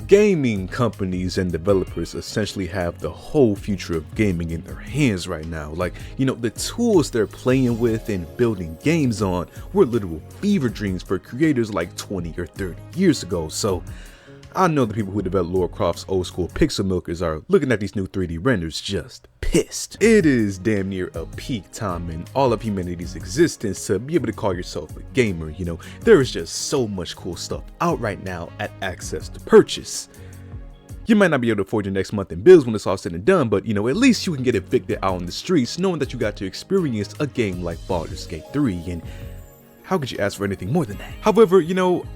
Gaming companies and developers essentially have the whole future of gaming in their hands right now. Like, the tools they're playing with and building games on were literal fever dreams for creators like 20 or 30 years ago. So I know the people who developed Lara Croft's old school pixel milkers are looking at these new 3D renders just pissed. It is damn near a peak time in all of humanity's existence to be able to call yourself a gamer. There is just so much cool stuff out right now at access to purchase. You might not be able to afford your next month in bills when it's all said and done, but at least you can get evicted out on the streets knowing that you got to experience a game like Baldur's Gate 3, and how could you ask for anything more than that? However,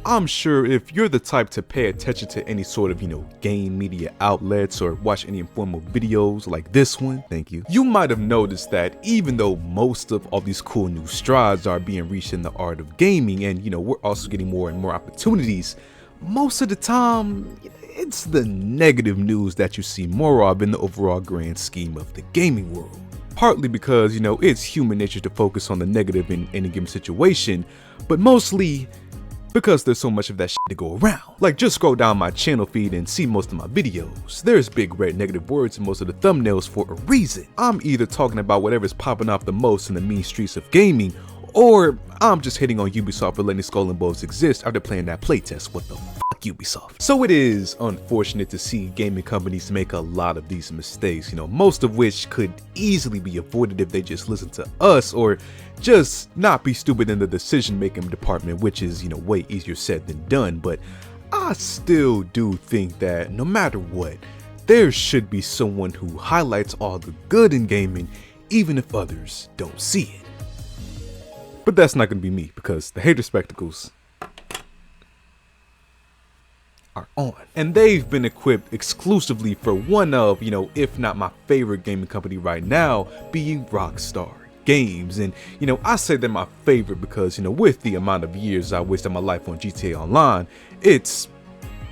I'm sure if you're the type to pay attention to any sort of, game media outlets or watch any informal videos like this one, thank you, you might have noticed that even though most of all these cool new strides are being reached in the art of gaming and, we're also getting more and more opportunities, most of the time, it's the negative news that you see more of in the overall grand scheme of the gaming world. Partly because, it's human nature to focus on the negative in any given situation, but mostly because there's so much of that shit to go around. Like, just scroll down my channel feed and see most of my videos. There's big red negative words in most of the thumbnails for a reason. I'm either talking about whatever's popping off the most in the mean streets of gaming, or I'm just hitting on Ubisoft for letting Skull and Bones exist after playing that playtest. What the fuck, Ubisoft? So it is unfortunate to see gaming companies make a lot of these mistakes, most of which could easily be avoided if they just listen to us or just not be stupid in the decision-making department, which is, way easier said than done. But I still do think that no matter what, there should be someone who highlights all the good in gaming, even if others don't see it. But that's not going to be me, because the hater spectacles are on. And they've been equipped exclusively for one of, if not my favorite gaming company right now, being Rockstar Games. And, I say they're my favorite because, with the amount of years I wasted my life on GTA Online, it's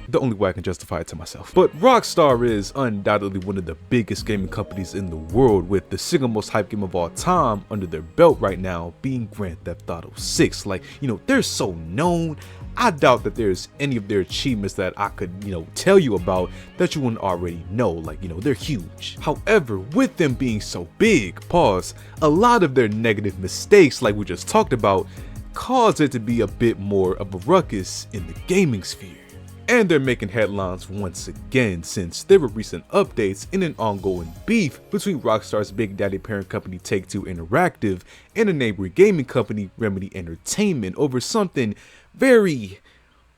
the only way I can justify it to myself. But Rockstar is undoubtedly one of the biggest gaming companies in the world, with the single most hyped game of all time under their belt right now being Grand Theft Auto 6. Like, they're so known, I doubt that there's any of their achievements that I could, tell you about that you wouldn't already know. Like, they're huge. However, with them being so big, a lot of their negative mistakes, like we just talked about, cause it to be a bit more of a ruckus in the gaming sphere. And they're making headlines once again since there were recent updates in an ongoing beef between Rockstar's Big Daddy parent company Take-Two Interactive and a neighboring gaming company Remedy Entertainment over something very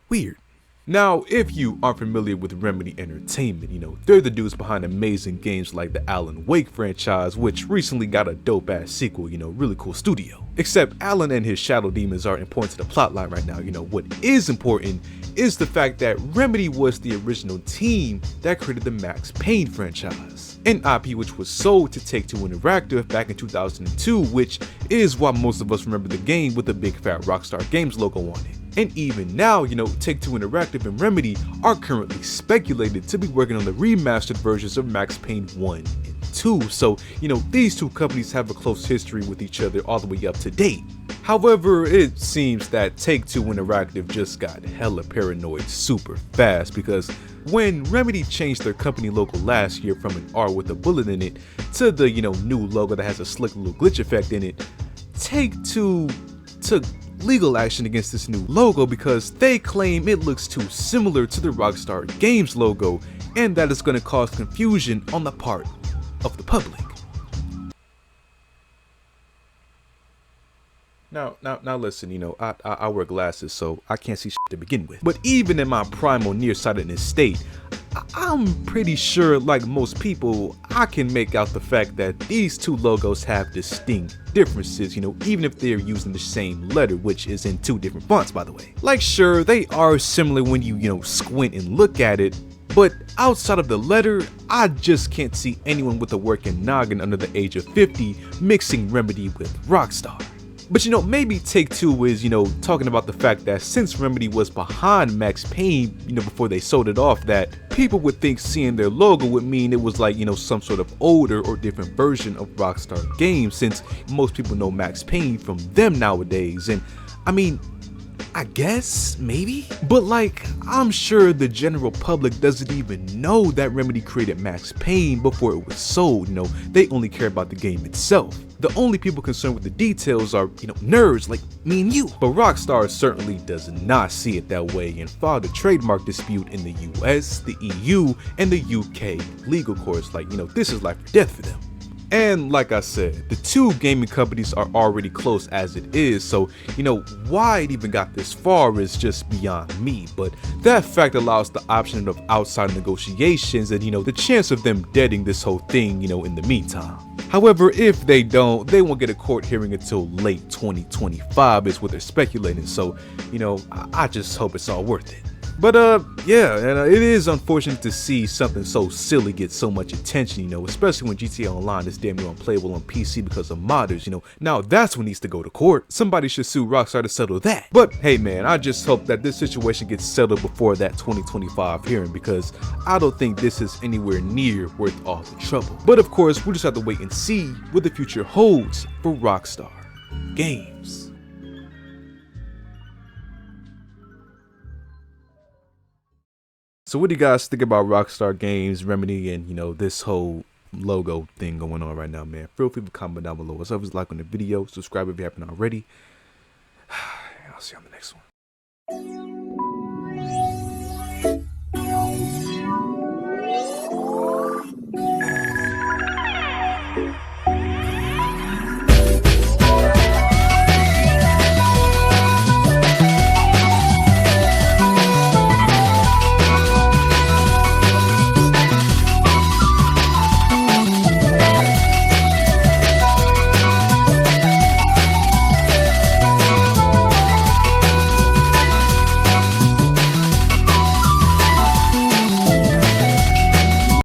weird. Now, if you aren't familiar with Remedy Entertainment, they're the dudes behind amazing games like the Alan Wake franchise, which recently got a dope-ass sequel, really cool studio. Except Alan and his shadow demons aren't important to the plotline right now. What is important is the fact that Remedy was the original team that created the Max Payne franchise, an IP which was sold to Take-Two Interactive back in 2002, which is why most of us remember the game with the big fat Rockstar Games logo on it. And even now, Take-Two Interactive and Remedy are currently speculated to be working on the remastered versions of Max Payne 1 and 2. So, these two companies have a close history with each other all the way up to date. However, it seems that Take-Two Interactive just got hella paranoid super fast, because when Remedy changed their company logo last year from an R with a bullet in it to the, new logo that has a slick little glitch effect in it, Take-Two took legal action against this new logo because they claim it looks too similar to the Rockstar Games logo and that it's going to cause confusion on the part of the public. Now listen, I wear glasses, so I can't see shit to begin with. But even in my primal nearsightedness state, I'm pretty sure, like most people, I can make out the fact that these two logos have distinct differences, even if they're using the same letter, which is in two different fonts, by the way. Like, sure, they are similar when you, squint and look at it, but outside of the letter, I just can't see anyone with a working noggin under the age of 50 mixing Remedy with Rockstar. But maybe Take-Two is, talking about the fact that since Remedy was behind Max Payne, before they sold it off, that people would think seeing their logo would mean it was like, some sort of older or different version of Rockstar Games, since most people know Max Payne from them nowadays. And I mean, I guess, maybe? But like, I'm sure the general public doesn't even know that Remedy created Max Payne before it was sold, they only care about the game itself. The only people concerned with the details are, nerds like me and you. But Rockstar certainly does not see it that way and filed a trademark dispute in the US, the EU, and the UK legal courts. Like, this is life or death for them. And like I said, the two gaming companies are already close as it is, so why it even got this far is just beyond me, but that fact allows the option of outside negotiations and the chance of them deading this whole thing in the meantime. However, if they don't, they won't get a court hearing until late 2025 is what they're speculating, so I just hope it's all worth it. But yeah, and it is unfortunate to see something so silly get so much attention, especially when GTA Online is damn near unplayable on PC because of modders, Now that's what needs to go to court. Somebody should sue Rockstar to settle that. But hey man, I just hope that this situation gets settled before that 2025 hearing, because I don't think this is anywhere near worth all the trouble. But of course, we'll just have to wait and see what the future holds for Rockstar Games. So what do you guys think about Rockstar Games, Remedy, and this whole logo thing going on right now, man? Feel free to comment down below. As always, like on the video, subscribe if you haven't already. I'll see you on the next one.